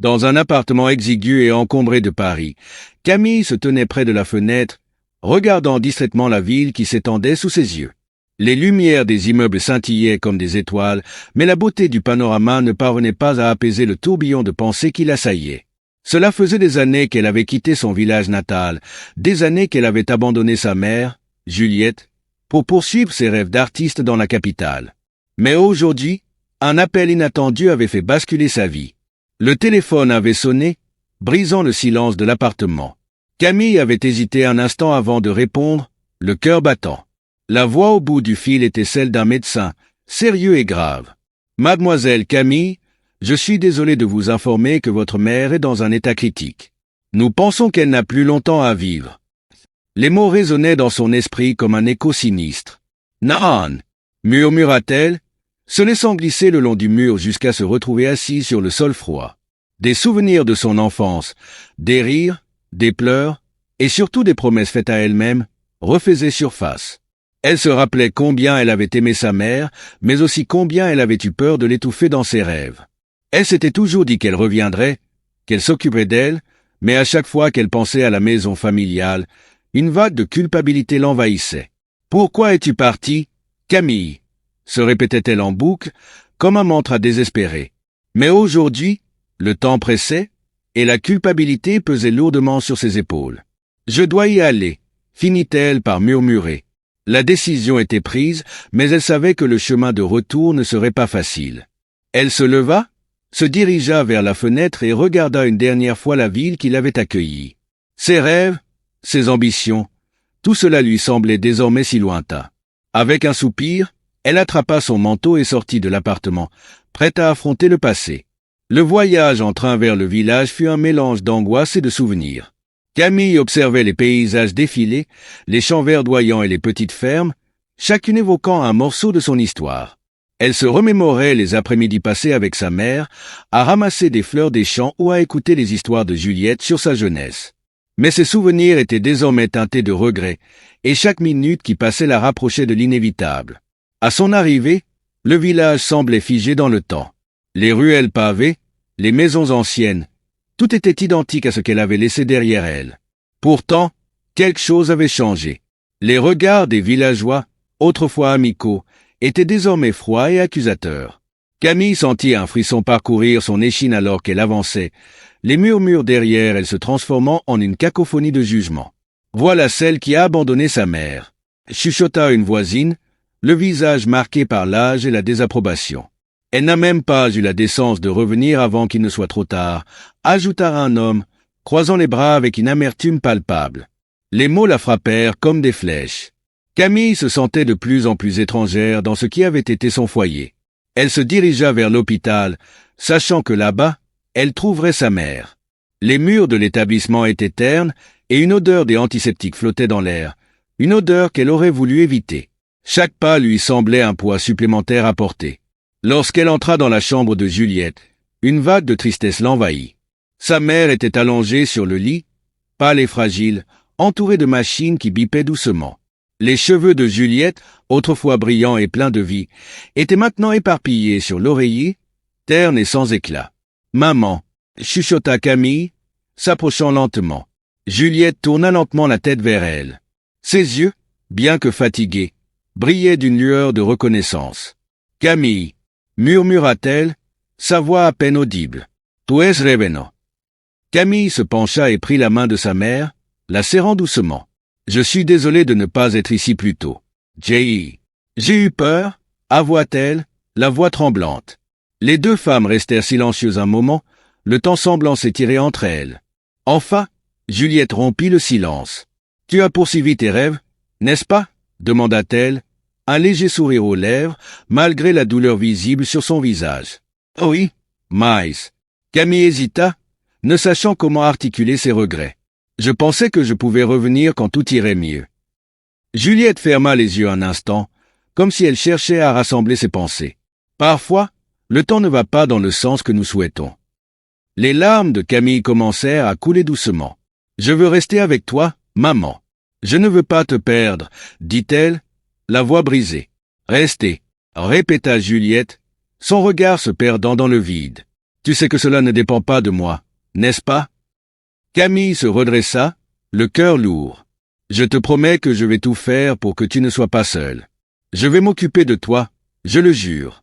Dans un appartement exigu et encombré de Paris, Camille se tenait près de la fenêtre, regardant distraitement la ville qui s'étendait sous ses yeux. Les lumières des immeubles scintillaient comme des étoiles, mais la beauté du panorama ne parvenait pas à apaiser le tourbillon de pensées qui l'assaillait. Cela faisait des années qu'elle avait quitté son village natal, des années qu'elle avait abandonné sa mère, Juliette, pour poursuivre ses rêves d'artiste dans la capitale. Mais aujourd'hui, un appel inattendu avait fait basculer sa vie. Le téléphone avait sonné, brisant le silence de l'appartement. Camille avait hésité un instant avant de répondre, le cœur battant. La voix au bout du fil était celle d'un médecin, sérieux et grave. « Mademoiselle Camille, je suis désolé de vous informer que votre mère est dans un état critique. Nous pensons qu'elle n'a plus longtemps à vivre. » Les mots résonnaient dans son esprit comme un écho sinistre. « Nan !» murmura-t-elle, se laissant glisser le long du mur jusqu'à se retrouver assise sur le sol froid. Des souvenirs de son enfance, des rires, des pleurs, et surtout des promesses faites à elle-même, refaisaient surface. Elle se rappelait combien elle avait aimé sa mère, mais aussi combien elle avait eu peur de l'étouffer dans ses rêves. Elle s'était toujours dit qu'elle reviendrait, qu'elle s'occuperait d'elle, mais à chaque fois qu'elle pensait à la maison familiale, une vague de culpabilité l'envahissait. « Pourquoi es-tu partie, Camille ?» se répétait-elle en boucle, comme un mantra désespéré. Mais aujourd'hui, le temps pressait, et la culpabilité pesait lourdement sur ses épaules. « Je dois y aller », finit-elle par murmurer. La décision était prise, mais elle savait que le chemin de retour ne serait pas facile. Elle se leva, se dirigea vers la fenêtre et regarda une dernière fois la ville qui l'avait accueillie. Ses rêves, ses ambitions, tout cela lui semblait désormais si lointain. Avec un soupir, elle attrapa son manteau et sortit de l'appartement, prête à affronter le passé. Le voyage en train vers le village fut un mélange d'angoisse et de souvenirs. Camille observait les paysages défiler, les champs verdoyants et les petites fermes, chacune évoquant un morceau de son histoire. Elle se remémorait les après-midi passés avec sa mère, à ramasser des fleurs des champs ou à écouter les histoires de Juliette sur sa jeunesse. Mais ces souvenirs étaient désormais teintés de regrets, et chaque minute qui passait la rapprochait de l'inévitable. À son arrivée, le village semblait figé dans le temps. Les ruelles pavées, les maisons anciennes, tout était identique à ce qu'elle avait laissé derrière elle. Pourtant, quelque chose avait changé. Les regards des villageois, autrefois amicaux, étaient désormais froids et accusateurs. Camille sentit un frisson parcourir son échine alors qu'elle avançait, les murmures derrière elle se transformant en une cacophonie de jugement. « Voilà celle qui a abandonné sa mère », chuchota une voisine, le visage marqué par l'âge et la désapprobation. « Elle n'a même pas eu la décence de revenir avant qu'il ne soit trop tard », ajouta un homme, croisant les bras avec une amertume palpable. Les mots la frappèrent comme des flèches. Camille se sentait de plus en plus étrangère dans ce qui avait été son foyer. Elle se dirigea vers l'hôpital, sachant que là-bas, elle trouverait sa mère. Les murs de l'établissement étaient ternes et une odeur des antiseptiques flottait dans l'air, une odeur qu'elle aurait voulu éviter. Chaque pas lui semblait un poids supplémentaire à porter. Lorsqu'elle entra dans la chambre de Juliette, une vague de tristesse l'envahit. Sa mère était allongée sur le lit, pâle et fragile, entourée de machines qui bipaient doucement. Les cheveux de Juliette, autrefois brillants et pleins de vie, étaient maintenant éparpillés sur l'oreiller, ternes et sans éclat. « Maman !» chuchota Camille, s'approchant lentement. Juliette tourna lentement la tête vers elle. Ses yeux, bien que fatigués, brillaient d'une lueur de reconnaissance. « Camille !» murmura-t-elle, sa voix à peine audible. « Tu es reveno !» Camille se pencha et prit la main de sa mère, la serrant doucement. « Je suis désolé de ne pas être ici plus tôt. J'ai eu peur, » avoua-t-elle, la voix tremblante. Les deux femmes restèrent silencieuses un moment, le temps semblant s'étirer entre elles. Enfin, Juliette rompit le silence. « Tu as poursuivi tes rêves, n'est-ce pas ?» demanda-t-elle, un léger sourire aux lèvres, malgré la douleur visible sur son visage. « Oui, Miles. » Camille hésita, ne sachant comment articuler ses regrets. « Je pensais que je pouvais revenir quand tout irait mieux. » Juliette ferma les yeux un instant, comme si elle cherchait à rassembler ses pensées. Parfois, le temps ne va pas dans le sens que nous souhaitons. Les larmes de Camille commencèrent à couler doucement. « Je veux rester avec toi, maman. Je ne veux pas te perdre, » dit-elle, la voix brisée. « Rester, » répéta Juliette, son regard se perdant dans le vide. Tu sais que cela ne dépend pas de moi, n'est-ce pas? Camille se redressa, le cœur lourd. Je te promets que je vais tout faire pour que tu ne sois pas seule. Je vais m'occuper de toi, je le jure.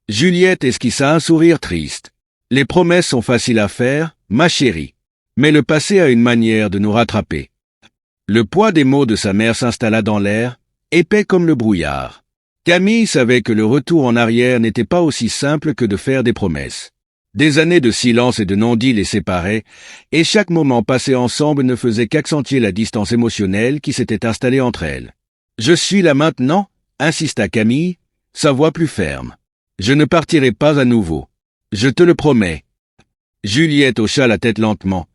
Juliette esquissa un sourire triste. Les promesses sont faciles à faire, ma chérie. Mais le passé a une manière de nous rattraper. Le poids des mots de sa mère s'installa dans l'air, épais comme le brouillard. Camille savait que le retour en arrière n'était pas aussi simple que de faire des promesses. Des années de silence et de non-dit les séparaient, et chaque moment passé ensemble ne faisait qu'accentuer la distance émotionnelle qui s'était installée entre elles. « Je suis là maintenant » insista Camille, sa voix plus ferme. « Je ne partirai pas à nouveau. Je te le promets. » Juliette hocha la tête lentement,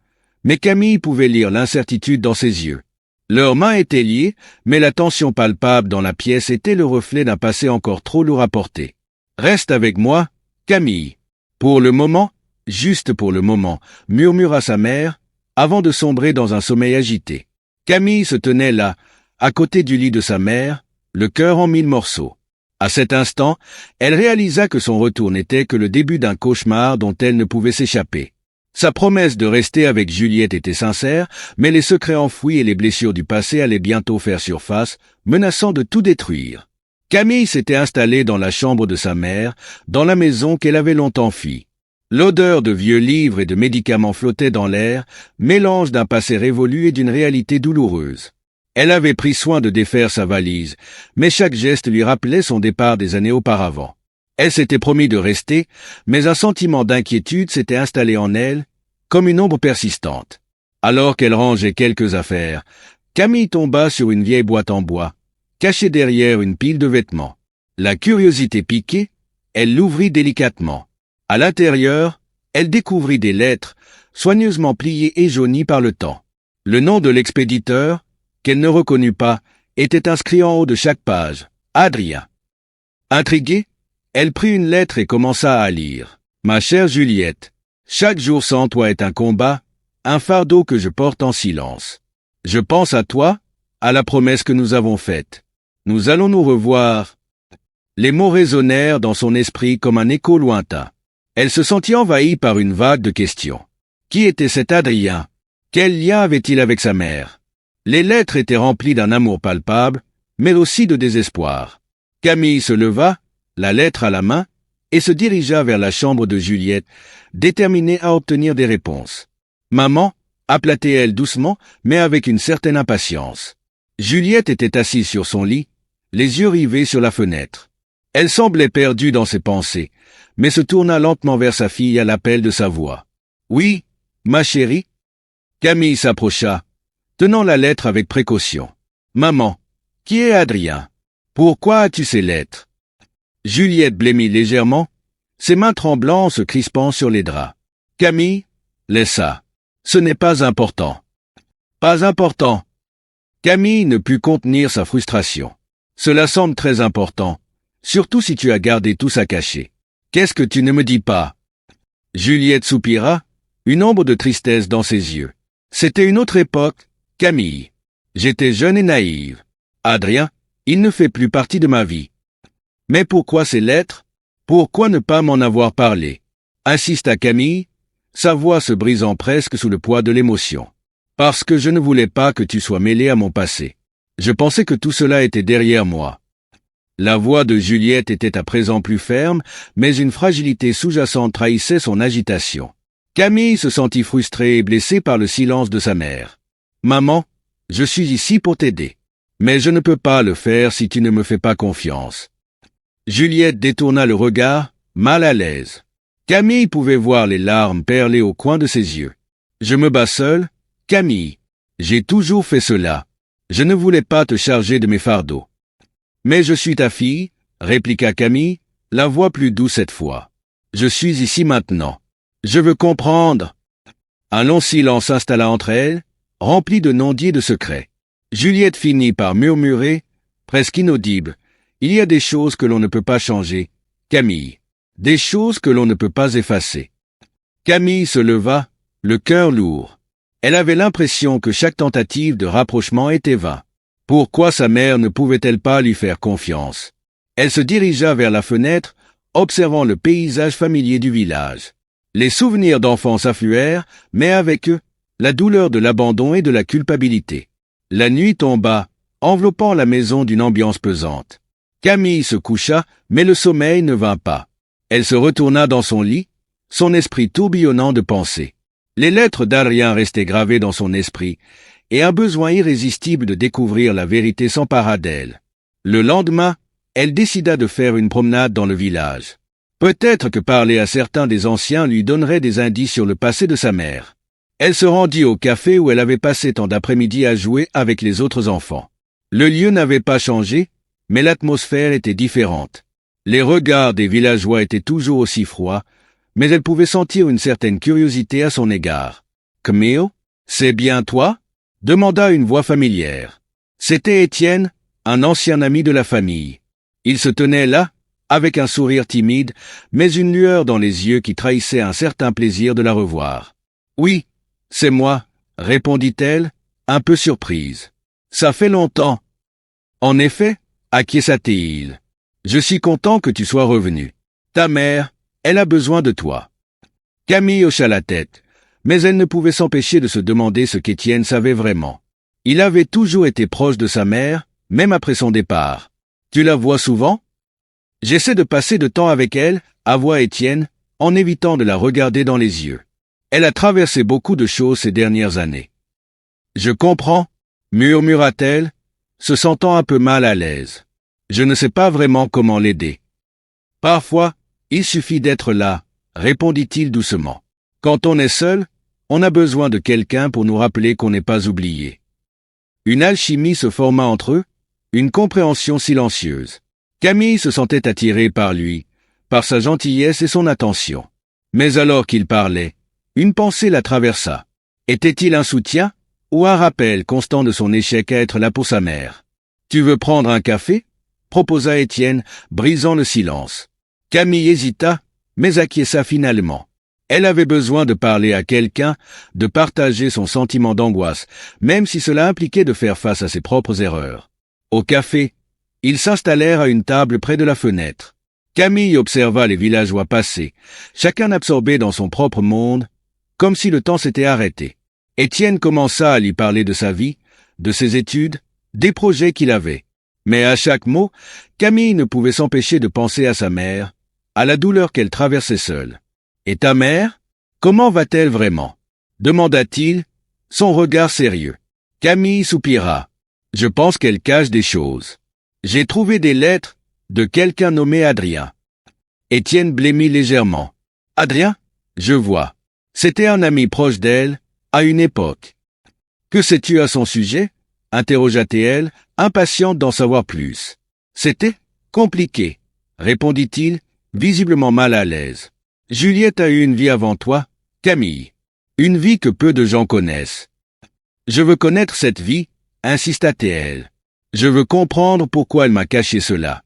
mais Camille pouvait lire l'incertitude dans ses yeux. Leurs mains étaient liées, mais la tension palpable dans la pièce était le reflet d'un passé encore trop lourd à porter. « Reste avec moi, Camille. » Pour le moment, juste pour le moment, murmura sa mère, avant de sombrer dans un sommeil agité. Camille se tenait là, à côté du lit de sa mère, le cœur en 1000 morceaux. À cet instant, elle réalisa que son retour n'était que le début d'un cauchemar dont elle ne pouvait s'échapper. Sa promesse de rester avec Juliette était sincère, mais les secrets enfouis et les blessures du passé allaient bientôt faire surface, menaçant de tout détruire. Camille s'était installée dans la chambre de sa mère, dans la maison qu'elle avait longtemps fui. L'odeur de vieux livres et de médicaments flottait dans l'air, mélange d'un passé révolu et d'une réalité douloureuse. Elle avait pris soin de défaire sa valise, mais chaque geste lui rappelait son départ des années auparavant. Elle s'était promis de rester, mais un sentiment d'inquiétude s'était installé en elle, comme une ombre persistante. Alors qu'elle rangeait quelques affaires, Camille tomba sur une vieille boîte en bois, cachée derrière une pile de vêtements. La curiosité piquée, elle l'ouvrit délicatement. À l'intérieur, elle découvrit des lettres, soigneusement pliées et jaunies par le temps. Le nom de l'expéditeur, qu'elle ne reconnut pas, était inscrit en haut de chaque page, Adrien. Intriguée, elle prit une lettre et commença à lire. « Ma chère Juliette, chaque jour sans toi est un combat, un fardeau que je porte en silence. Je pense à toi, à la promesse que nous avons faite. Nous allons nous revoir. » Les mots résonnèrent dans son esprit comme un écho lointain. Elle se sentit envahie par une vague de questions. Qui était cet Adrien? Quel lien avait-il avec sa mère? Les lettres étaient remplies d'un amour palpable, mais aussi de désespoir. Camille se leva, la lettre à la main, et se dirigea vers la chambre de Juliette, déterminée à obtenir des réponses. « Maman » appela-t-elle doucement, mais avec une certaine impatience. Juliette était assise sur son lit, les yeux rivés sur la fenêtre. Elle semblait perdue dans ses pensées, mais se tourna lentement vers sa fille à l'appel de sa voix. « Oui, ma chérie ?» Camille s'approcha, tenant la lettre avec précaution. « Maman, qui est Adrien? Pourquoi as-tu ces lettres ?» Juliette blêmit légèrement, ses mains tremblantes se crispant sur les draps. Camille, laisse ça. Ce n'est pas important. Pas important. Camille ne put contenir sa frustration. Cela semble très important, surtout si tu as gardé tout ça caché. Qu'est-ce que tu ne me dis pas? Juliette soupira, une ombre de tristesse dans ses yeux. C'était une autre époque, Camille. J'étais jeune et naïve. Adrien, il ne fait plus partie de ma vie. Mais pourquoi ces lettres? Pourquoi ne pas m'en avoir parlé? Insista Camille, sa voix se brisant presque sous le poids de l'émotion. Parce que je ne voulais pas que tu sois mêlé à mon passé. Je pensais que tout cela était derrière moi. La voix de Juliette était à présent plus ferme, mais une fragilité sous-jacente trahissait son agitation. Camille se sentit frustrée et blessée par le silence de sa mère. « Maman, je suis ici pour t'aider. Mais je ne peux pas le faire si tu ne me fais pas confiance. » Juliette détourna le regard, mal à l'aise. Camille pouvait voir les larmes perler au coin de ses yeux. « Je me bats seule, Camille. J'ai toujours fait cela. Je ne voulais pas te charger de mes fardeaux. »« Mais je suis ta fille, » répliqua Camille, la voix plus douce cette fois. « Je suis ici maintenant. Je veux comprendre. » Un long silence s'installa entre elles, rempli de non-dits et de secrets. Juliette finit par murmurer, presque inaudible, « Il y a des choses que l'on ne peut pas changer, Camille. Des choses que l'on ne peut pas effacer. » Camille se leva, le cœur lourd. Elle avait l'impression que chaque tentative de rapprochement était vain. Pourquoi sa mère ne pouvait-elle pas lui faire confiance? Elle se dirigea vers la fenêtre, observant le paysage familier du village. Les souvenirs d'enfance affluèrent, mais avec eux, la douleur de l'abandon et de la culpabilité. La nuit tomba, enveloppant la maison d'une ambiance pesante. Camille se coucha, mais le sommeil ne vint pas. Elle se retourna dans son lit, son esprit tourbillonnant de pensées. Les lettres d'Adrien restaient gravées dans son esprit, et un besoin irrésistible de découvrir la vérité s'empara d'elle. Le lendemain, elle décida de faire une promenade dans le village. Peut-être que parler à certains des anciens lui donnerait des indices sur le passé de sa mère. Elle se rendit au café où elle avait passé tant d'après-midi à jouer avec les autres enfants. Le lieu n'avait pas changé, mais l'atmosphère était différente. Les regards des villageois étaient toujours aussi froids, mais elle pouvait sentir une certaine curiosité à son égard. « Camille, c'est bien toi ?» demanda une voix familière. C'était Étienne, un ancien ami de la famille. Il se tenait là, avec un sourire timide, mais une lueur dans les yeux qui trahissait un certain plaisir de la revoir. « Oui, c'est moi, » répondit-elle, un peu surprise. « Ça fait longtemps. » « En effet, » acquiesça-t-il. « Je suis content que tu sois revenu. Ta mère, elle a besoin de toi. » Camille hocha la tête, mais elle ne pouvait s'empêcher de se demander ce qu'Étienne savait vraiment. Il avait toujours été proche de sa mère, même après son départ. « Tu la vois souvent ?»« J'essaie de passer de temps avec elle, » avoua Étienne, en évitant de la regarder dans les yeux. Elle a traversé beaucoup de choses ces dernières années. « Je comprends, » murmura-t-elle, se sentant un peu mal à l'aise. Je ne sais pas vraiment comment l'aider. Parfois, il suffit d'être là, répondit-il doucement. Quand on est seul, on a besoin de quelqu'un pour nous rappeler qu'on n'est pas oublié. Une alchimie se forma entre eux, une compréhension silencieuse. Camille se sentait attirée par lui, par sa gentillesse et son attention. Mais alors qu'il parlait, une pensée la traversa. Était-il un soutien ou un rappel constant de son échec à être là pour sa mère? « Tu veux prendre un café ?» proposa Étienne, brisant le silence. Camille hésita, mais acquiesça finalement. Elle avait besoin de parler à quelqu'un, de partager son sentiment d'angoisse, même si cela impliquait de faire face à ses propres erreurs. Au café, ils s'installèrent à une table près de la fenêtre. Camille observa les villageois passer, chacun absorbé dans son propre monde, comme si le temps s'était arrêté. Étienne commença à lui parler de sa vie, de ses études, des projets qu'il avait. Mais à chaque mot, Camille ne pouvait s'empêcher de penser à sa mère, à la douleur qu'elle traversait seule. « Et ta mère? Comment va-t-elle vraiment ?» demanda-t-il, son regard sérieux. Camille soupira. « Je pense qu'elle cache des choses. J'ai trouvé des lettres de quelqu'un nommé Adrien. » Étienne blêmit légèrement. « Adrien? Je vois. C'était un ami proche d'elle, à une époque. »« Que sais-tu à son sujet ?» interrogea-t-elle, impatiente d'en savoir plus. « C'était compliqué, » répondit-il, visiblement mal à l'aise. « Juliette a eu une vie avant toi, Camille. Une vie que peu de gens connaissent. Je veux connaître cette vie, insista-t-elle. Je veux comprendre pourquoi elle m'a caché cela. »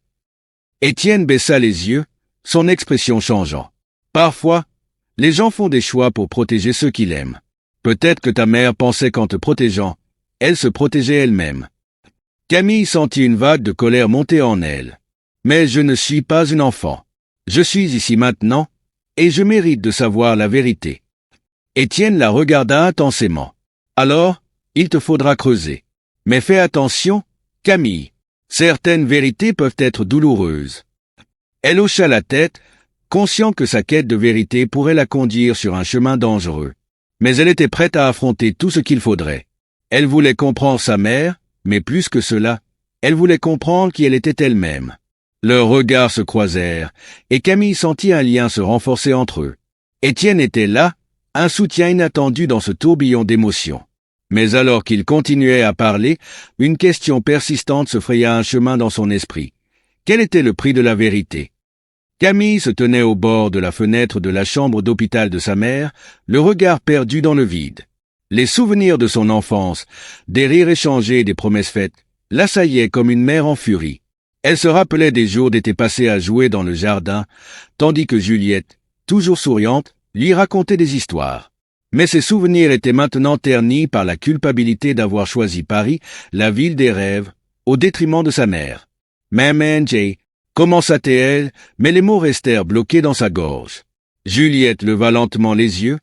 Étienne baissa les yeux, son expression changeant. « Parfois, les gens font des choix pour protéger ceux qu'ils aiment. Peut-être que ta mère pensait qu'en te protégeant, elle se protégeait elle-même. » Camille sentit une vague de colère monter en elle. « Mais je ne suis pas une enfant. Je suis ici maintenant, et je mérite de savoir la vérité. » Étienne la regarda intensément. « Alors, il te faudra creuser. Mais fais attention, Camille. Certaines vérités peuvent être douloureuses. » Elle hocha la tête, conscient que sa quête de vérité pourrait la conduire sur un chemin dangereux. Mais elle était prête à affronter tout ce qu'il faudrait. Elle voulait comprendre sa mère, mais plus que cela, elle voulait comprendre qui elle était elle-même. Leurs regards se croisèrent, et Camille sentit un lien se renforcer entre eux. Étienne était là, un soutien inattendu dans ce tourbillon d'émotions. Mais alors qu'il continuait à parler, une question persistante se fraya un chemin dans son esprit. Quel était le prix de la vérité? Camille se tenait au bord de la fenêtre de la chambre d'hôpital de sa mère, le regard perdu dans le vide. Les souvenirs de son enfance, des rires échangés et des promesses faites, l'assaillaient comme une mère en furie. Elle se rappelait des jours d'été passés à jouer dans le jardin, tandis que Juliette, toujours souriante, lui racontait des histoires. Mais ses souvenirs étaient maintenant ternis par la culpabilité d'avoir choisi Paris, la ville des rêves, au détriment de sa mère. « Maman Jay », commença-t-elle, mais les mots restèrent bloqués dans sa gorge. Juliette leva lentement les yeux,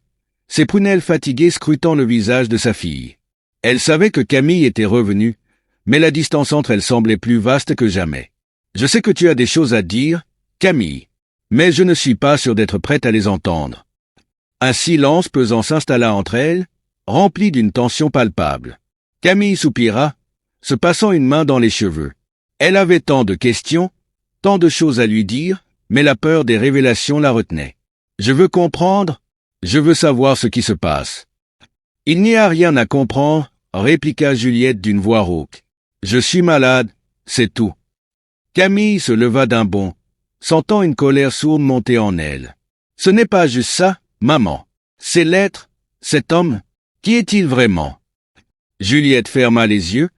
ses prunelles fatiguées scrutant le visage de sa fille. Elle savait que Camille était revenue, mais la distance entre elles semblait plus vaste que jamais. « Je sais que tu as des choses à dire, Camille, mais je ne suis pas sûr d'être prête à les entendre. » Un silence pesant s'installa entre elles, rempli d'une tension palpable. Camille soupira, se passant une main dans les cheveux. Elle avait tant de questions, tant de choses à lui dire, mais la peur des révélations la retenait. « Je veux comprendre, je veux savoir ce qui se passe. »« Il n'y a rien à comprendre, » répliqua Juliette d'une voix rauque. « Je suis malade, c'est tout. » Camille se leva d'un bond, sentant une colère sourde monter en elle. « Ce n'est pas juste ça, maman. C'est l'être, cet homme. Qui est-il vraiment ?» Juliette ferma les yeux,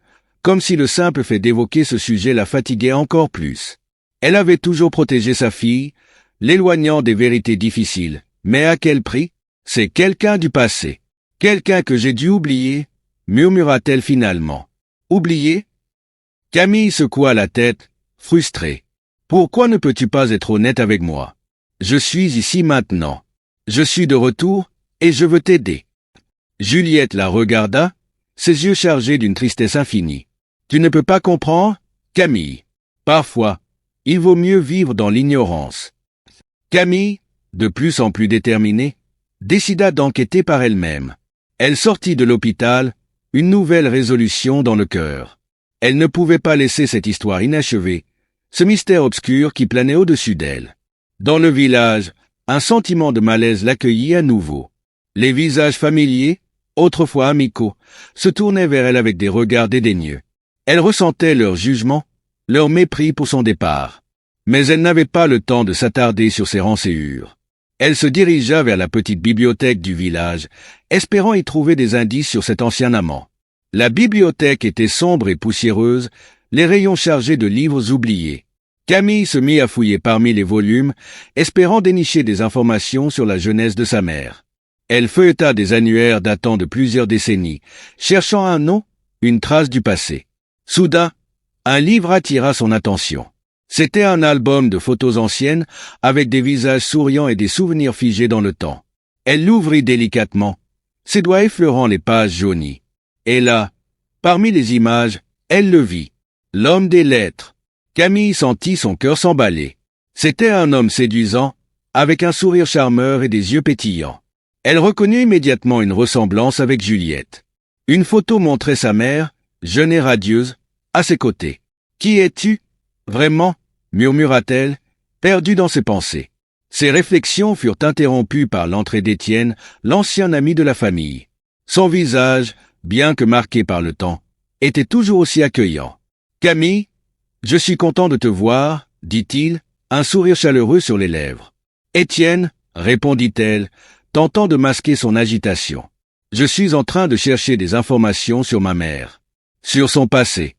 comme si le simple fait d'évoquer ce sujet la fatiguait encore plus. Elle avait toujours protégé sa fille, l'éloignant des vérités difficiles. Mais à quel prix? C'est quelqu'un du passé. Quelqu'un que j'ai dû oublier, murmura-t-elle finalement. Oublier? Camille secoua la tête, frustrée. Pourquoi ne peux-tu pas être honnête avec moi? Je suis ici maintenant. Je suis de retour, et je veux t'aider. Juliette la regarda, ses yeux chargés d'une tristesse infinie. Tu ne peux pas comprendre, Camille. Parfois, il vaut mieux vivre dans l'ignorance. Camille, de plus en plus déterminée, décida d'enquêter par elle-même. Elle sortit de l'hôpital, une nouvelle résolution dans le cœur. Elle ne pouvait pas laisser cette histoire inachevée, ce mystère obscur qui planait au-dessus d'elle. Dans le village, un sentiment de malaise l'accueillit à nouveau. Les visages familiers, autrefois amicaux, se tournaient vers elle avec des regards dédaigneux. Elle ressentait leur jugement, leur mépris pour son départ. Mais elle n'avait pas le temps de s'attarder sur ses renséures. Elle se dirigea vers la petite bibliothèque du village, espérant y trouver des indices sur cet ancien amant. La bibliothèque était sombre et poussiéreuse, les rayons chargés de livres oubliés. Camille se mit à fouiller parmi les volumes, espérant dénicher des informations sur la jeunesse de sa mère. Elle feuilleta des annuaires datant de plusieurs décennies, cherchant un nom, une trace du passé. Soudain, un livre attira son attention. C'était un album de photos anciennes, avec des visages souriants et des souvenirs figés dans le temps. Elle l'ouvrit délicatement, ses doigts effleurant les pages jaunies. Et là, parmi les images, elle le vit. L'homme des lettres. Camille sentit son cœur s'emballer. C'était un homme séduisant, avec un sourire charmeur et des yeux pétillants. Elle reconnut immédiatement une ressemblance avec Juliette. Une photo montrait sa mère, jeune et radieuse, à ses côtés. « Qui es-tu, vraiment ?» murmura-t-elle, perdue dans ses pensées. Ses réflexions furent interrompues par l'entrée d'Étienne, l'ancien ami de la famille. Son visage, bien que marqué par le temps, était toujours aussi accueillant. « Camille, je suis content de te voir, » dit-il, un sourire chaleureux sur les lèvres. « Étienne, » répondit-elle, tentant de masquer son agitation. « Je suis en train de chercher des informations sur ma mère, sur son passé. »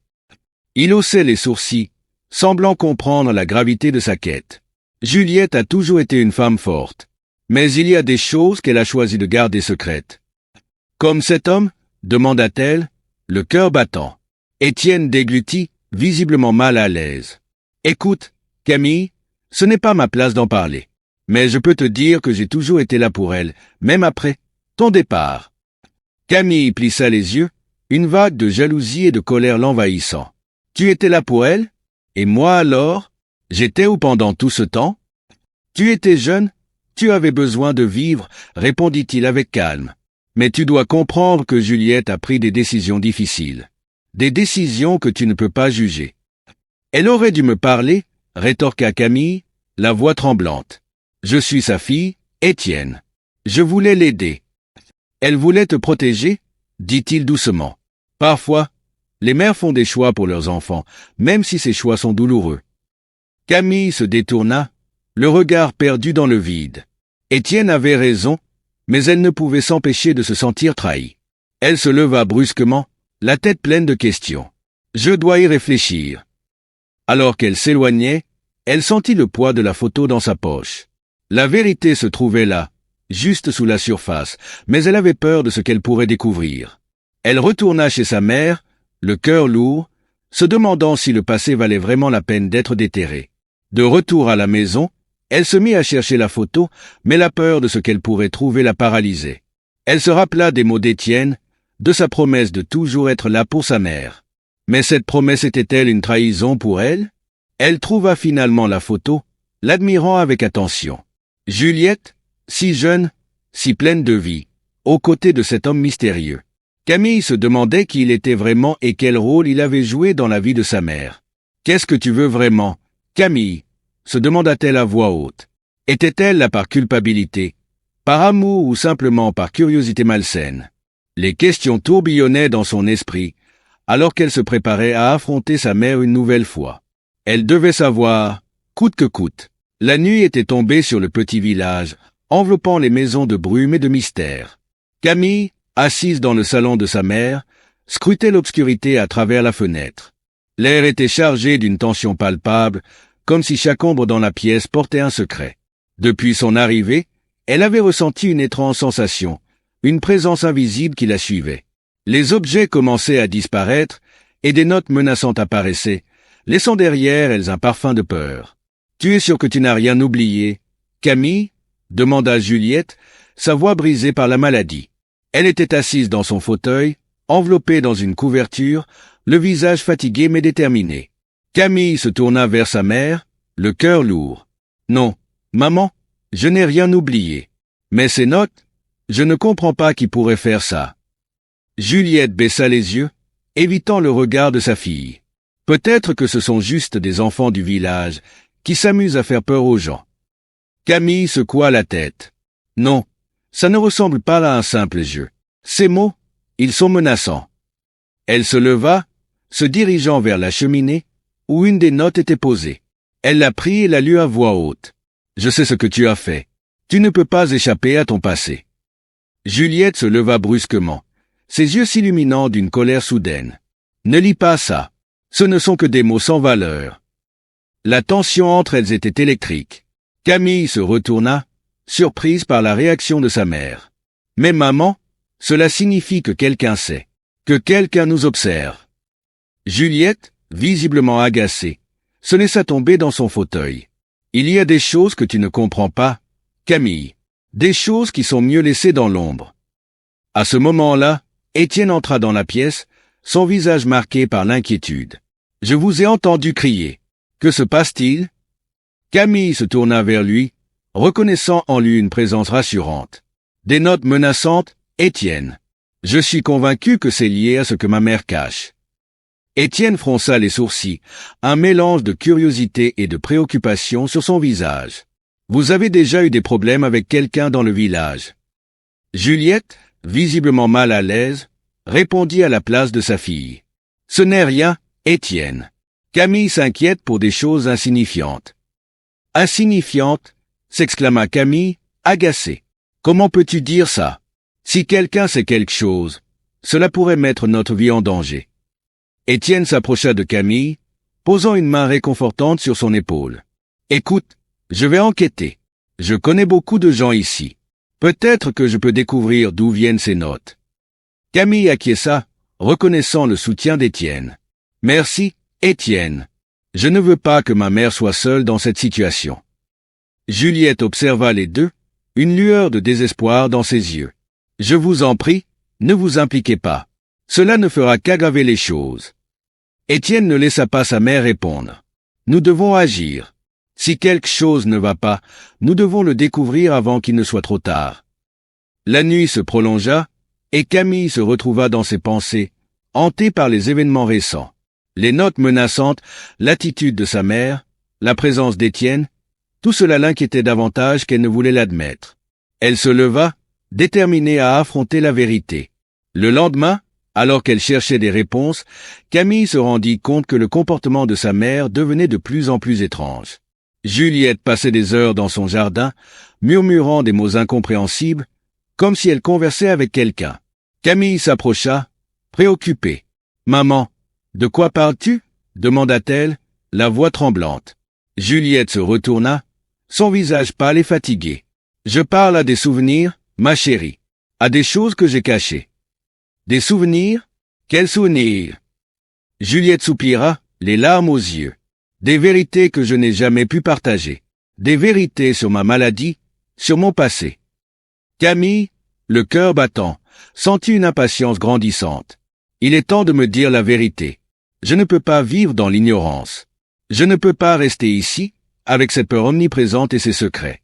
Il haussait les sourcils, semblant comprendre la gravité de sa quête. Juliette a toujours été une femme forte, mais il y a des choses qu'elle a choisi de garder secrètes. « Comme cet homme ?» demanda-t-elle, le cœur battant. Étienne déglutit, visiblement mal à l'aise. « Écoute, Camille, ce n'est pas ma place d'en parler. Mais je peux te dire que j'ai toujours été là pour elle, même après ton départ. » Camille plissa les yeux, une vague de jalousie et de colère l'envahissant. « Tu étais là pour elle? Et moi alors? J'étais où pendant tout ce temps? Tu étais jeune, tu avais besoin de vivre, » répondit-il avec calme. « Mais tu dois comprendre que Juliette a pris des décisions difficiles. Des décisions que tu ne peux pas juger. » « Elle aurait dû me parler, » rétorqua Camille, la voix tremblante. « Je suis sa fille, Étienne. Je voulais l'aider. »« Elle voulait te protéger, » dit-il doucement. « Parfois, les mères font des choix pour leurs enfants, même si ces choix sont douloureux. » Camille se détourna, le regard perdu dans le vide. Étienne avait raison, mais elle ne pouvait s'empêcher de se sentir trahie. Elle se leva brusquement, la tête pleine de questions. « Je dois y réfléchir. » Alors qu'elle s'éloignait, elle sentit le poids de la photo dans sa poche. La vérité se trouvait là, juste sous la surface, mais elle avait peur de ce qu'elle pourrait découvrir. Elle retourna chez sa mère, le cœur lourd, se demandant si le passé valait vraiment la peine d'être déterré. De retour à la maison, Elle se mit à chercher la photo, mais la peur de ce qu'elle pourrait trouver la paralysait. Elle se rappela des mots d'Étienne, de sa promesse de toujours être là pour sa mère. Mais cette promesse était-elle une trahison pour elle? Elle trouva finalement la photo, l'admirant avec attention. Juliette, si jeune, si pleine de vie, aux côtés de cet homme mystérieux. Camille se demandait qui il était vraiment et quel rôle il avait joué dans la vie de sa mère. « Qu'est-ce que tu veux vraiment, Camille ?» se demanda-t-elle à voix haute. Était-elle là par culpabilité, par amour ou simplement par curiosité malsaine? Les questions tourbillonnaient dans son esprit, alors qu'elle se préparait à affronter sa mère une nouvelle fois. Elle devait savoir, coûte que coûte. La nuit était tombée sur le petit village, enveloppant les maisons de brume et de mystère. Camille, assise dans le salon de sa mère, scrutait l'obscurité à travers la fenêtre. L'air était chargé d'une tension palpable, comme si chaque ombre dans la pièce portait un secret. Depuis son arrivée, elle avait ressenti une étrange sensation, une présence invisible qui la suivait. Les objets commençaient à disparaître, et des notes menaçantes apparaissaient, laissant derrière elles un parfum de peur. « Tu es sûr que tu n'as rien oublié, Camille ?» demanda Juliette, sa voix brisée par la maladie. Elle était assise dans son fauteuil, enveloppée dans une couverture, le visage fatigué mais déterminé. Camille se tourna vers sa mère, le cœur lourd. « Non, maman, je n'ai rien oublié. Mais ces notes, je ne comprends pas qui pourrait faire ça. » Juliette baissa les yeux, évitant le regard de sa fille. Peut-être que ce sont juste des enfants du village qui s'amusent à faire peur aux gens. Camille secoua la tête. Non, ça ne ressemble pas à un simple jeu. Ces mots, ils sont menaçants. Elle se leva, se dirigeant vers la cheminée, où une des notes était posée. Elle la prit et la lut à voix haute. Je sais ce que tu as fait. Tu ne peux pas échapper à ton passé. Juliette se leva brusquement, ses yeux s'illuminant d'une colère soudaine. Ne lis pas ça. Ce ne sont que des mots sans valeur. La tension entre elles était électrique. Camille se retourna, surprise par la réaction de sa mère. Mais maman, cela signifie que quelqu'un sait, que quelqu'un nous observe. Juliette, visiblement agacée, se laissa tomber dans son fauteuil. Il y a des choses que tu ne comprends pas, Camille. Des choses qui sont mieux laissées dans l'ombre. À ce moment-là, Étienne entra dans la pièce, son visage marqué par l'inquiétude. « Je vous ai entendu crier. Que se passe-t-il » Camille se tourna vers lui, reconnaissant en lui une présence rassurante. Des notes menaçantes, Étienne. Je suis convaincu que c'est lié à ce que ma mère cache. Étienne fronça les sourcils, un mélange de curiosité et de préoccupation sur son visage. Vous avez déjà eu des problèmes avec quelqu'un dans le village. Juliette, visiblement mal à l'aise, répondit à la place de sa fille. Ce n'est rien, Étienne. Camille s'inquiète pour des choses insignifiantes. Insignifiantes, s'exclama Camille, agacée. Comment peux-tu dire ça? Si quelqu'un sait quelque chose, cela pourrait mettre notre vie en danger. Étienne s'approcha de Camille, posant une main réconfortante sur son épaule. Écoute, je vais enquêter. Je connais beaucoup de gens ici. Peut-être que je peux découvrir d'où viennent ces notes. Camille acquiesça, reconnaissant le soutien d'Étienne. Merci, Étienne. Je ne veux pas que ma mère soit seule dans cette situation. Juliette observa les deux, une lueur de désespoir dans ses yeux. Je vous en prie, ne vous impliquez pas. Cela ne fera qu'aggraver les choses. Étienne ne laissa pas sa mère répondre. Nous devons agir. Si quelque chose ne va pas, nous devons le découvrir avant qu'il ne soit trop tard. La nuit se prolongea, et Camille se retrouva dans ses pensées, hantée par les événements récents. Les notes menaçantes, l'attitude de sa mère, la présence d'Étienne, tout cela l'inquiétait davantage qu'elle ne voulait l'admettre. Elle se leva, déterminée à affronter la vérité. Le lendemain, alors qu'elle cherchait des réponses, Camille se rendit compte que le comportement de sa mère devenait de plus en plus étrange. Juliette passait des heures dans son jardin, murmurant des mots incompréhensibles, comme si elle conversait avec quelqu'un. Camille s'approcha, préoccupée. « Maman, de quoi parles-tu » demanda-t-elle, la voix tremblante. Juliette se retourna, son visage pâle et fatigué. « Je parle à des souvenirs, ma chérie, à des choses que j'ai cachées. »« Des souvenirs ? Quels souvenirs ?» Juliette soupira, les larmes aux yeux. « Des vérités que je n'ai jamais pu partager. des vérités sur ma maladie, sur mon passé. Camille, le cœur battant, sentit une impatience grandissante. Il est temps de me dire la vérité. Je ne peux pas vivre dans l'ignorance. Je ne peux pas rester ici, avec cette peur omniprésente et ses secrets.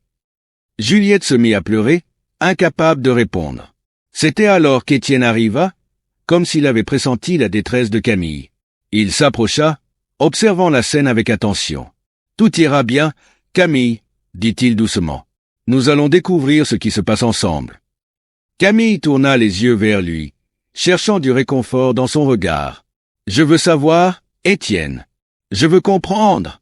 Juliette se mit à pleurer, incapable de répondre. C'était alors qu'Étienne arriva, comme s'il avait pressenti la détresse de Camille. Il s'approcha, observant la scène avec attention. « Tout ira bien, Camille, » dit-il doucement. « Nous allons découvrir ce qui se passe ensemble. » Camille tourna les yeux vers lui, cherchant du réconfort dans son regard. « Je veux savoir, Étienne. Je veux comprendre. »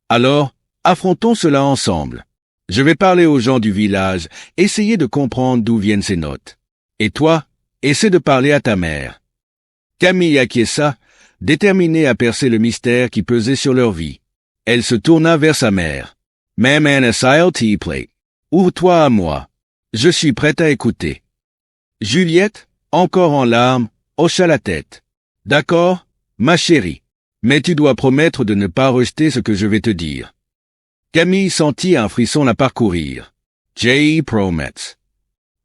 Alors, affrontons cela ensemble. Je vais parler aux gens du village, essayer de comprendre d'où viennent ces notes. Et toi, essaie de parler à ta mère. Camille acquiesça, déterminée à percer le mystère qui pesait sur leur vie. Elle se tourna vers sa mère. « Ma'am Anna tea plate. Ouvre-toi à moi. Je suis prête à écouter. » Juliette, encore en larmes, hocha la tête. « D'accord, ma chérie. Mais tu dois promettre de ne pas rejeter ce que je vais te dire. » Camille sentit un frisson la parcourir. « J. Promets. »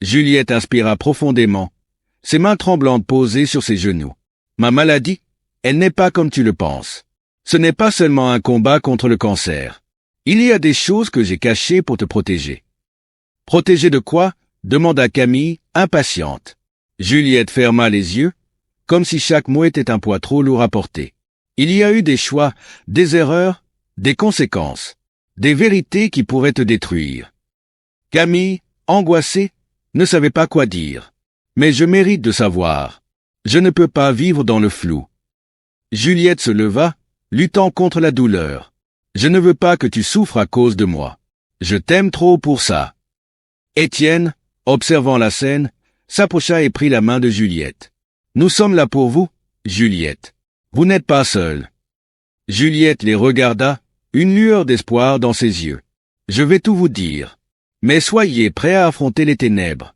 Juliette inspira profondément, ses mains tremblantes posées sur ses genoux. « Ma maladie, elle n'est pas comme tu le penses. Ce n'est pas seulement un combat contre le cancer. Il y a des choses que j'ai cachées pour te protéger. »« Protéger de quoi ?» demanda Camille, impatiente. Juliette ferma les yeux, comme si chaque mot était un poids trop lourd à porter. Il y a eu des choix, des erreurs, des conséquences, des vérités qui pourraient te détruire. Camille, angoissée, ne savait pas quoi dire. « Mais je mérite de savoir. Je ne peux pas vivre dans le flou. » Juliette se leva, luttant contre la douleur. « Je ne veux pas que tu souffres à cause de moi. Je t'aime trop pour ça. » Étienne, observant la scène, s'approcha et prit la main de Juliette. « Nous sommes là pour vous, Juliette. Vous n'êtes pas seule. » Juliette les regarda, une lueur d'espoir dans ses yeux. « Je vais tout vous dire. Mais soyez prêts à affronter les ténèbres. »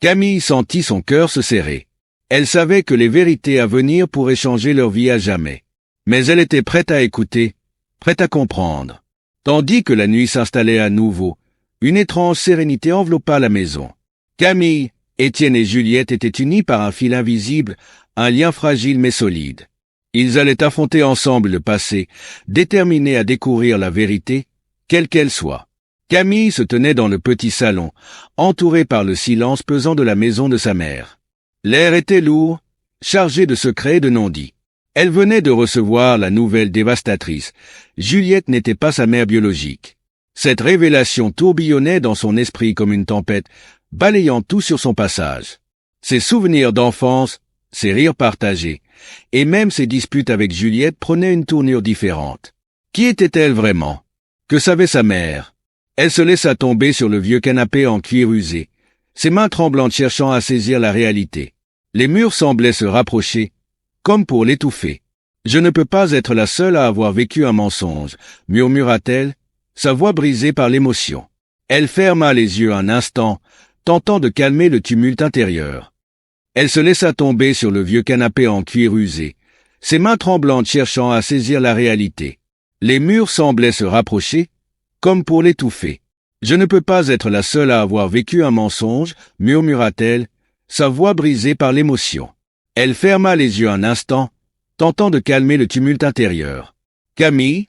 Camille sentit son cœur se serrer. Elle savait que les vérités à venir pourraient changer leur vie à jamais. Mais elle était prête à écouter, prête à comprendre. Tandis que la nuit s'installait à nouveau, une étrange sérénité enveloppa la maison. Camille, Étienne et Juliette étaient unis par un fil invisible, un lien fragile mais solide. Ils allaient affronter ensemble le passé, déterminés à découvrir la vérité, quelle qu'elle soit. Camille se tenait dans le petit salon, entourée par le silence pesant de la maison de sa mère. L'air était lourd, chargé de secrets et de non-dits. Elle venait de recevoir la nouvelle dévastatrice. Juliette n'était pas sa mère biologique. Cette révélation tourbillonnait dans son esprit comme une tempête, balayant tout sur son passage. Ses souvenirs d'enfance, ses rires partagés, et même ses disputes avec Juliette prenaient une tournure différente. Qui était-elle vraiment? Que savait sa mère? Elle se laissa tomber sur le vieux canapé en cuir usé, ses mains tremblantes cherchant à saisir la réalité. Les murs semblaient se rapprocher, comme pour l'étouffer. « Je ne peux pas être la seule à avoir vécu un mensonge », murmura-t-elle, sa voix brisée par l'émotion. Elle ferma les yeux un instant, tentant de calmer le tumulte intérieur. Elle se laissa tomber sur le vieux canapé en cuir usé, ses mains tremblantes cherchant à saisir la réalité. Les murs semblaient se rapprocher, comme pour l'étouffer. « Je ne peux pas être la seule à avoir vécu un mensonge », murmura-t-elle, sa voix brisée par l'émotion. Elle ferma les yeux un instant, tentant de calmer le tumulte intérieur. « Camille ?»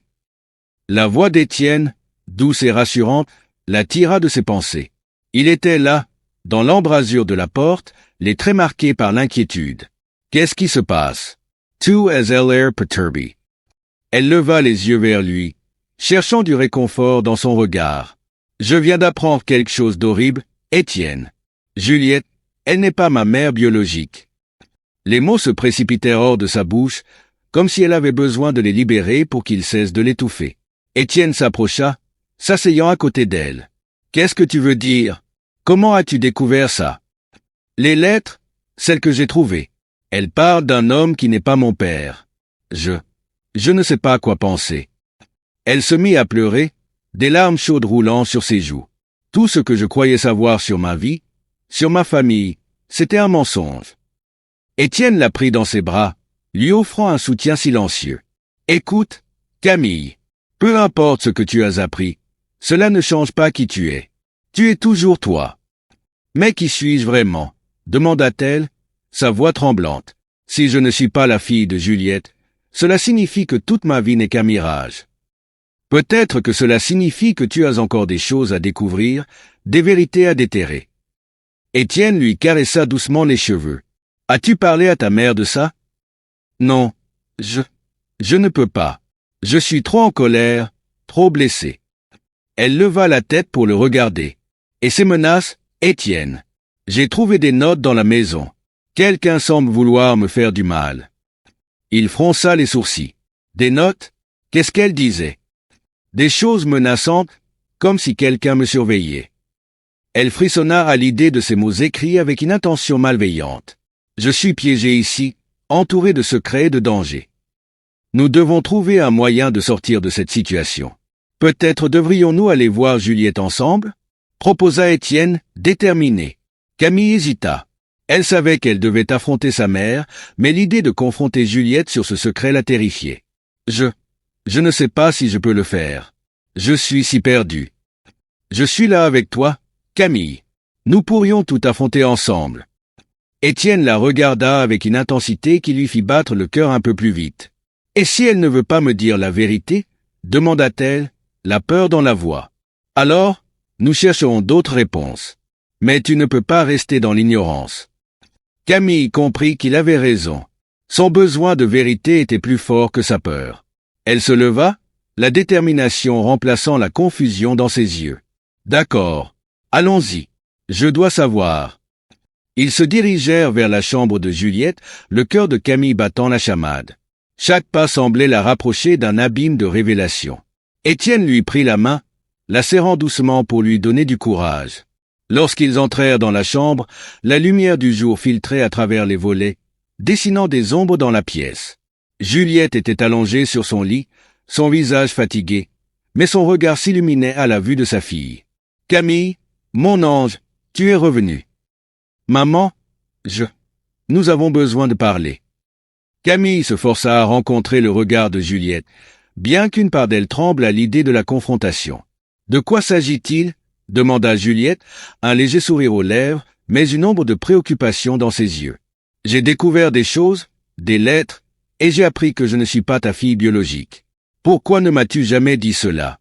La voix d'Étienne, douce et rassurante, la tira de ses pensées. Il était là, dans l'embrasure de la porte, les traits marqués par l'inquiétude. « Qu'est-ce qui se passe ?» Tout as elle l'air perturbée. Elle leva les yeux vers lui, cherchant du réconfort dans son regard. « Je viens d'apprendre quelque chose d'horrible, Étienne. Juliette, elle n'est pas ma mère biologique. » Les mots se précipitèrent hors de sa bouche, comme si elle avait besoin de les libérer pour qu'ils cessent de l'étouffer. Étienne s'approcha, s'asseyant à côté d'elle. « Qu'est-ce que tu veux dire? Comment as-tu découvert ça? » « Les lettres, celles que j'ai trouvées. Elles parlent d'un homme qui n'est pas mon père. Je ne sais pas quoi penser. » Elle se mit à pleurer, des larmes chaudes roulant sur ses joues. Tout ce que je croyais savoir sur ma vie, sur ma famille, c'était un mensonge. Étienne la prit dans ses bras, lui offrant un soutien silencieux. « Écoute, Camille, peu importe ce que tu as appris, Cela ne change pas qui tu es. Tu es toujours toi. Mais qui suis-je vraiment? Demanda-t-elle, sa voix tremblante. Si je ne suis pas la fille de Juliette, cela signifie que toute ma vie n'est qu'un mirage. Peut-être que cela signifie que tu as encore des choses à découvrir, des vérités à déterrer. Étienne lui caressa doucement les cheveux. As-tu parlé à ta mère de ça? Non, je ne peux pas. Je suis trop en colère, trop blessé. Elle leva la tête pour le regarder. Et ces menaces, Étienne. J'ai trouvé des notes dans la maison. Quelqu'un semble vouloir me faire du mal. Il fronça les sourcils. Des notes? Qu'est-ce qu'elle disait? Des choses menaçantes, comme si quelqu'un me surveillait. Elle frissonna à l'idée de ces mots écrits avec une intention malveillante. Je suis piégé ici, entouré de secrets et de dangers. Nous devons trouver un moyen de sortir de cette situation. Peut-être devrions-nous aller voir Juliette ensemble? Proposa Étienne, déterminé. Camille hésita. Elle savait qu'elle devait affronter sa mère, mais l'idée de confronter Juliette sur ce secret la terrifiait. Je ne sais pas si je peux le faire. Je suis si perdu. Je suis là avec toi, Camille. Nous pourrions tout affronter ensemble. Étienne la regarda avec une intensité qui lui fit battre le cœur un peu plus vite. Et si elle ne veut pas me dire la vérité? Demanda-t-elle, la peur dans la voix. Alors, nous chercherons d'autres réponses. Mais tu ne peux pas rester dans l'ignorance. Camille comprit qu'il avait raison. Son besoin de vérité était plus fort que sa peur. Elle se leva, la détermination remplaçant la confusion dans ses yeux. D'accord, allons-y. Je dois savoir. Ils se dirigèrent vers la chambre de Juliette, le cœur de Camille battant la chamade. Chaque pas semblait la rapprocher d'un abîme de révélation. Étienne lui prit la main, la serrant doucement pour lui donner du courage. Lorsqu'ils entrèrent dans la chambre, la lumière du jour filtrait à travers les volets, dessinant des ombres dans la pièce. Juliette était allongée sur son lit, son visage fatigué, mais son regard s'illuminait à la vue de sa fille. « Camille, mon ange, tu es revenue. »« Maman, nous avons besoin de parler. » Camille se força à rencontrer le regard de Juliette, bien qu'une part d'elle tremble à l'idée de la confrontation. « De quoi s'agit-il » demanda Juliette, un léger sourire aux lèvres, mais une ombre de préoccupation dans ses yeux. « J'ai découvert des choses, des lettres, et j'ai appris que je ne suis pas ta fille biologique. Pourquoi ne m'as-tu jamais dit cela ?»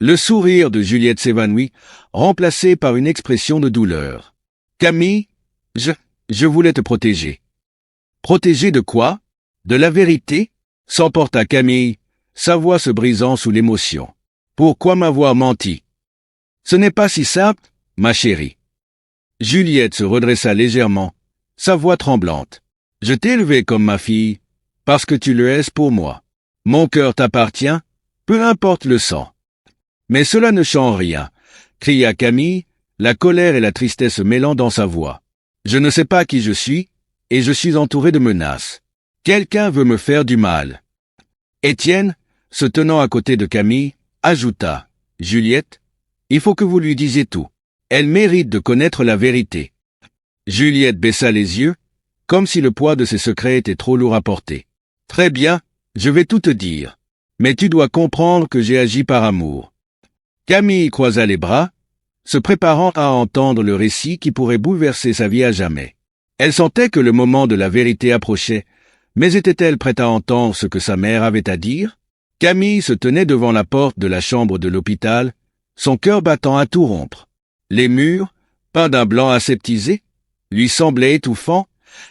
Le sourire de Juliette s'évanouit, remplacé par une expression de douleur. « Camille, je voulais te protéger. »« Protéger de quoi? De la vérité ?» s'emporta Camille, sa voix se brisant sous l'émotion. « Pourquoi m'avoir menti? » « Ce n'est pas si simple, ma chérie. » Juliette se redressa légèrement, sa voix tremblante. « Je t'ai élevé comme ma fille, parce que tu le es pour moi. Mon cœur t'appartient, peu importe le sang. »« Mais cela ne change rien, » cria Camille, la colère et la tristesse mêlant dans sa voix. « Je ne sais pas qui je suis, et je suis entouré de menaces. Quelqu'un veut me faire du mal. » Étienne, se tenant à côté de Camille, ajouta. « Juliette, il faut que vous lui disiez tout. Elle mérite de connaître la vérité. » Juliette baissa les yeux, comme si le poids de ses secrets était trop lourd à porter. « Très bien, je vais tout te dire. Mais tu dois comprendre que j'ai agi par amour. » Camille croisa les bras, se préparant à entendre le récit qui pourrait bouleverser sa vie à jamais. Elle sentait que le moment de la vérité approchait, mais était-elle prête à entendre ce que sa mère avait à dire? Camille se tenait devant la porte de la chambre de l'hôpital, son cœur battant à tout rompre. Les murs, peints d'un blanc aseptisé, lui semblaient étouffants,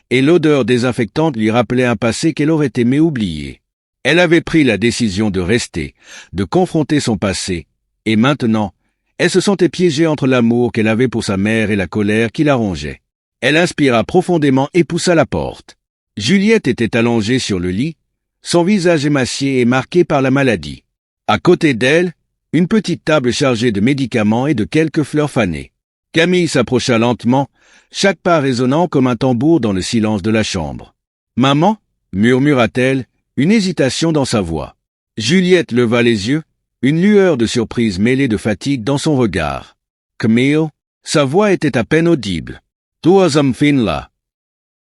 et l'odeur désinfectante lui rappelait un passé qu'elle aurait aimé oublier. Elle avait pris la décision de rester, de confronter son passé, et maintenant, elle se sentait piégée entre l'amour qu'elle avait pour sa mère et la colère qui la rongeait. Elle inspira profondément et poussa la porte. Juliette était allongée sur le lit, son visage émacié et marqué par la maladie. À côté d'elle, une petite table chargée de médicaments et de quelques fleurs fanées. Camille s'approcha lentement, chaque pas résonnant comme un tambour dans le silence de la chambre. « Maman » murmura-t-elle, une hésitation dans sa voix. Juliette leva les yeux, une lueur de surprise mêlée de fatigue dans son regard. « Camille » sa voix était à peine audible. « Toi fin là ?»«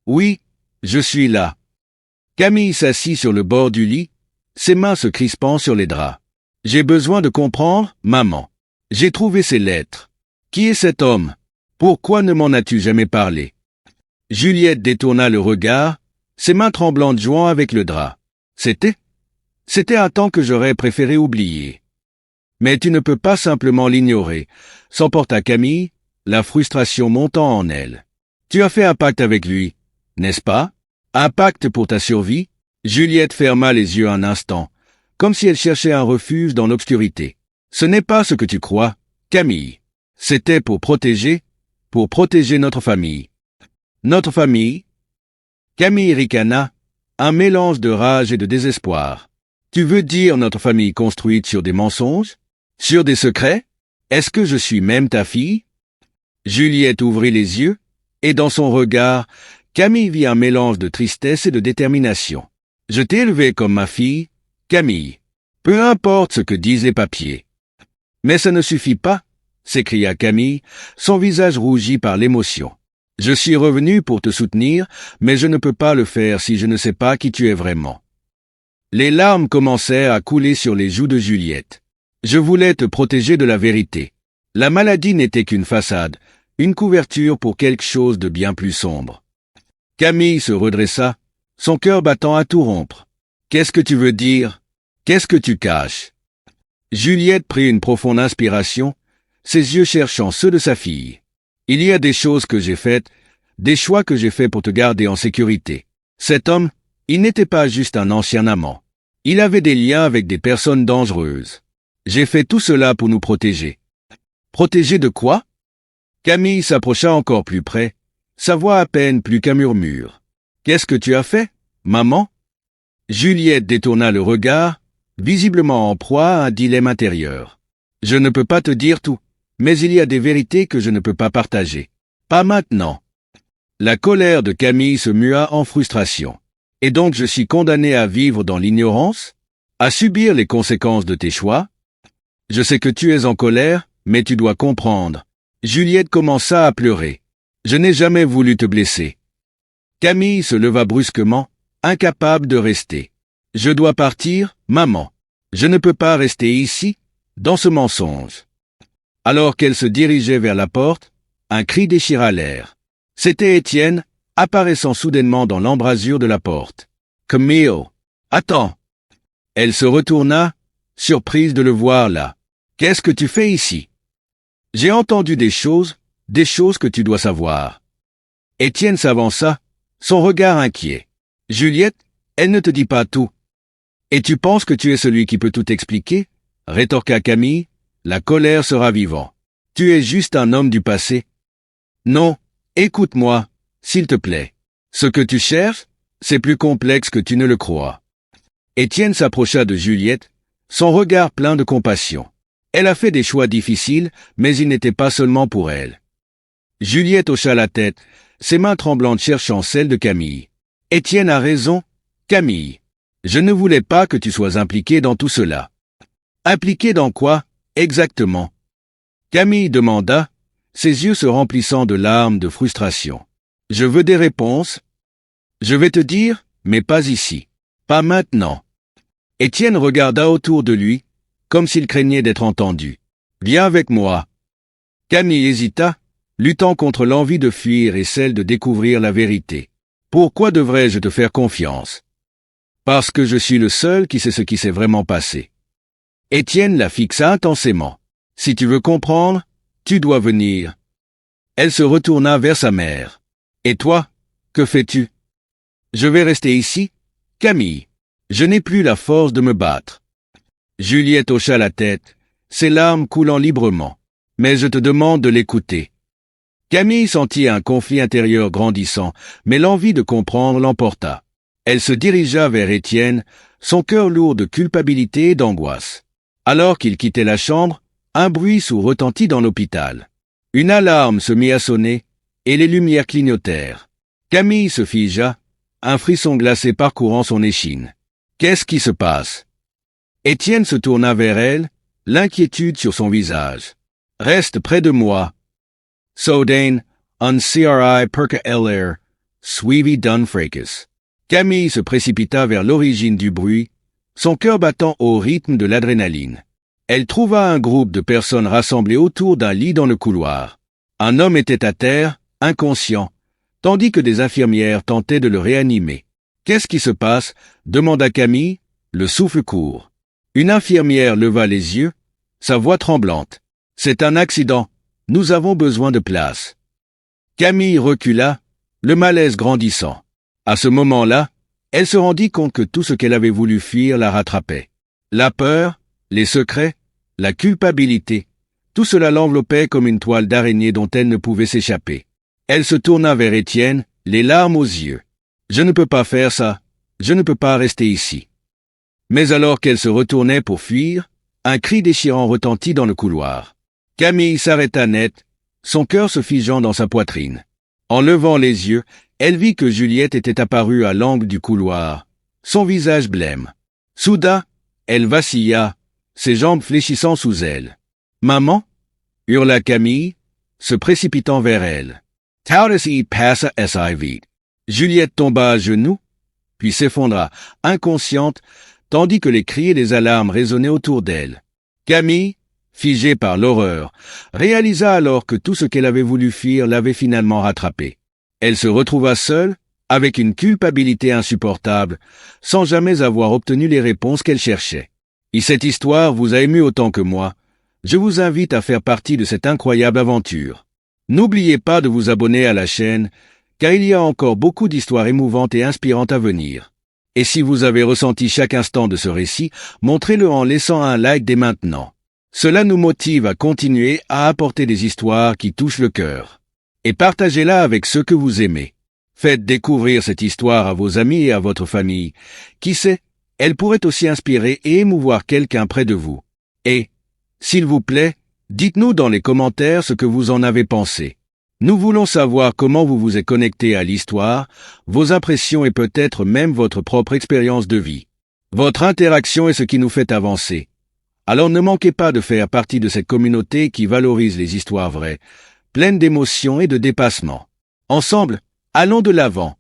Oui, je suis là. » Camille s'assit sur le bord du lit, ses mains se crispant sur les draps. « J'ai besoin de comprendre, maman. J'ai trouvé ces lettres. Qui est cet homme? Pourquoi ne m'en as-tu jamais parlé? Juliette détourna le regard, ses mains tremblantes jouant avec le drap. C'était un temps que j'aurais préféré oublier. Mais tu ne peux pas simplement l'ignorer, s'emporta Camille, la frustration montant en elle. Tu as fait un pacte avec lui, n'est-ce pas? Un pacte pour ta survie? Juliette ferma les yeux un instant, comme si elle cherchait un refuge dans l'obscurité. Ce n'est pas ce que tu crois, Camille. C'était pour protéger notre famille. Notre famille? Camille ricana, un mélange de rage et de désespoir. Tu veux dire notre famille construite sur des mensonges? Sur des secrets? Est-ce que je suis même ta fille? Juliette ouvrit les yeux, et dans son regard, Camille vit un mélange de tristesse et de détermination. Je t'ai élevée comme ma fille, Camille. Peu importe ce que disent les papiers. Mais ça ne suffit pas, s'écria Camille, son visage rougi par l'émotion. Je suis revenu pour te soutenir, mais je ne peux pas le faire si je ne sais pas qui tu es vraiment. Les larmes commencèrent à couler sur les joues de Juliette. Je voulais te protéger de la vérité. La maladie n'était qu'une façade, une couverture pour quelque chose de bien plus sombre. Camille se redressa, son cœur battant à tout rompre. Qu'est-ce que tu veux dire? Qu'est-ce que tu caches? Juliette prit une profonde inspiration, ses yeux cherchant ceux de sa fille. Il y a des choses que j'ai faites, des choix que j'ai faits pour te garder en sécurité. Cet homme, il n'était pas juste un ancien amant. Il avait des liens avec des personnes dangereuses. J'ai fait tout cela pour nous protéger. Protéger de quoi? Camille s'approcha encore plus près, sa voix à peine plus qu'un murmure. Qu'est-ce que tu as fait, maman? Juliette détourna le regard, visiblement en proie à un dilemme intérieur. Je ne peux pas te dire tout, mais il y a des vérités que je ne peux pas partager. Pas maintenant. La colère de Camille se mua en frustration. Et donc je suis condamné à vivre dans l'ignorance? À subir les conséquences de tes choix? Je sais que tu es en colère, mais tu dois comprendre. Juliette commença à pleurer. Je n'ai jamais voulu te blesser. Camille se leva brusquement, incapable de rester. Je dois partir, maman. Je ne peux pas rester ici, dans ce mensonge. Alors qu'elle se dirigeait vers la porte, un cri déchira l'air. C'était Étienne, apparaissant soudainement dans l'embrasure de la porte. « Camille, attends !» Elle se retourna, surprise de le voir là. « Qu'est-ce que tu fais ici ?»« J'ai entendu des choses que tu dois savoir. » Étienne s'avança, son regard inquiet. « Juliette, elle ne te dit pas tout. »« Et tu penses que tu es celui qui peut tout expliquer ?» rétorqua Camille, la colère se ravivant. « Tu es juste un homme du passé. »« Non, écoute-moi, s'il te plaît. Ce que tu cherches, c'est plus complexe que tu ne le crois. » Étienne s'approcha de Juliette, son regard plein de compassion. Elle a fait des choix difficiles, mais il n'était pas seulement pour elle. Juliette hocha la tête, ses mains tremblantes cherchant celles de Camille. « Étienne a raison, Camille. Je ne voulais pas que tu sois impliquée dans tout cela. »« Impliquée dans quoi, exactement ?» Camille demanda, ses yeux se remplissant de larmes de frustration. « Je veux des réponses. Je vais te dire, mais pas ici. Pas maintenant. » Étienne regarda autour de lui, comme s'il craignait d'être entendu. « Viens avec moi. » Camille hésita, luttant contre l'envie de fuir et celle de découvrir la vérité. « Pourquoi devrais-je te faire confiance? » « Parce que je suis le seul qui sait ce qui s'est vraiment passé. » Étienne la fixa intensément. « Si tu veux comprendre, tu dois venir. » Elle se retourna vers sa mère. « Et toi, que fais-tu? »« Je vais rester ici, Camille. Je n'ai plus la force de me battre. » Juliette hocha la tête, ses larmes coulant librement. « Mais je te demande de l'écouter. » Camille sentit un conflit intérieur grandissant, mais l'envie de comprendre l'emporta. Elle se dirigea vers Étienne, son cœur lourd de culpabilité et d'angoisse. Alors qu'il quittait la chambre, un bruit sourd retentit dans l'hôpital. Une alarme se mit à sonner, et les lumières clignotèrent. Camille se figea, un frisson glacé parcourant son échine. Qu'est-ce qui se passe? Étienne se tourna vers elle, l'inquiétude sur son visage. Reste près de moi. Sodain, un CRI perca LR, suivi d'un fracas. Camille se précipita vers l'origine du bruit, son cœur battant au rythme de l'adrénaline. Elle trouva un groupe de personnes rassemblées autour d'un lit dans le couloir. Un homme était à terre, inconscient, tandis que des infirmières tentaient de le réanimer. « Qu'est-ce qui se passe » demanda Camille, le souffle court. Une infirmière leva les yeux, sa voix tremblante. « C'est un accident. Nous avons besoin de place. » Camille recula, le malaise grandissant. À ce moment-là, elle se rendit compte que tout ce qu'elle avait voulu fuir la rattrapait. La peur, les secrets, la culpabilité, tout cela l'enveloppait comme une toile d'araignée dont elle ne pouvait s'échapper. Elle se tourna vers Étienne, les larmes aux yeux. « Je ne peux pas faire ça. Je ne peux pas rester ici. » Mais alors qu'elle se retournait pour fuir, un cri déchirant retentit dans le couloir. Camille s'arrêta net, son cœur se figeant dans sa poitrine. En levant les yeux, elle vit que Juliette était apparue à l'angle du couloir, son visage blême. Soudain, elle vacilla, ses jambes fléchissant sous elle. « Maman » hurla Camille, se précipitant vers elle. « Tautas passa SIV. » Juliette tomba à genoux, puis s'effondra, inconsciente, tandis que les cris et les alarmes résonnaient autour d'elle. Camille, figée par l'horreur, réalisa alors que tout ce qu'elle avait voulu fuir l'avait finalement rattrapée. Elle se retrouva seule, avec une culpabilité insupportable, sans jamais avoir obtenu les réponses qu'elle cherchait. Si cette histoire vous a ému autant que moi, je vous invite à faire partie de cette incroyable aventure. N'oubliez pas de vous abonner à la chaîne, car il y a encore beaucoup d'histoires émouvantes et inspirantes à venir. Et si vous avez ressenti chaque instant de ce récit, montrez-le en laissant un like dès maintenant. Cela nous motive à continuer à apporter des histoires qui touchent le cœur. Et partagez-la avec ceux que vous aimez. Faites découvrir cette histoire à vos amis et à votre famille. Qui sait, elle pourrait aussi inspirer et émouvoir quelqu'un près de vous. Et, s'il vous plaît, dites-nous dans les commentaires ce que vous en avez pensé. Nous voulons savoir comment vous vous êtes connecté à l'histoire, vos impressions et peut-être même votre propre expérience de vie. Votre interaction est ce qui nous fait avancer. Alors ne manquez pas de faire partie de cette communauté qui valorise les histoires vraies, pleines d'émotions et de dépassement. Ensemble, allons de l'avant.